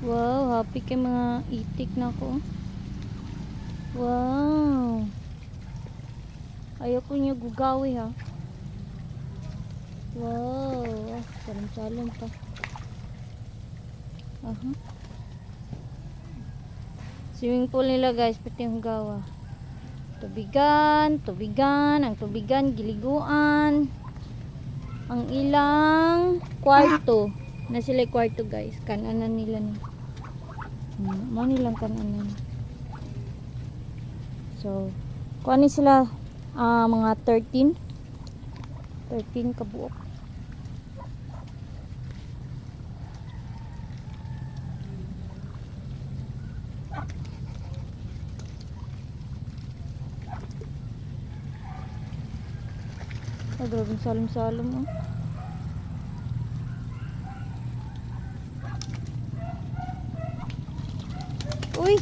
Wow, happy kay mga itik na ko. Wow. Ayoko niya gugawi ha. Wow. Salam-salam pa. Aha. Swimming pool nila guys, pati yung gawa. Tubigan, tubigan, ang tubigan, giliguan. Ang ilang kwarto. Na sila kwarto guys. Kananan nila ni. Mo nilang kananan. So, kuha ni sila mga 13 kabuok. Oh, grabe salam-salam oh. Uy!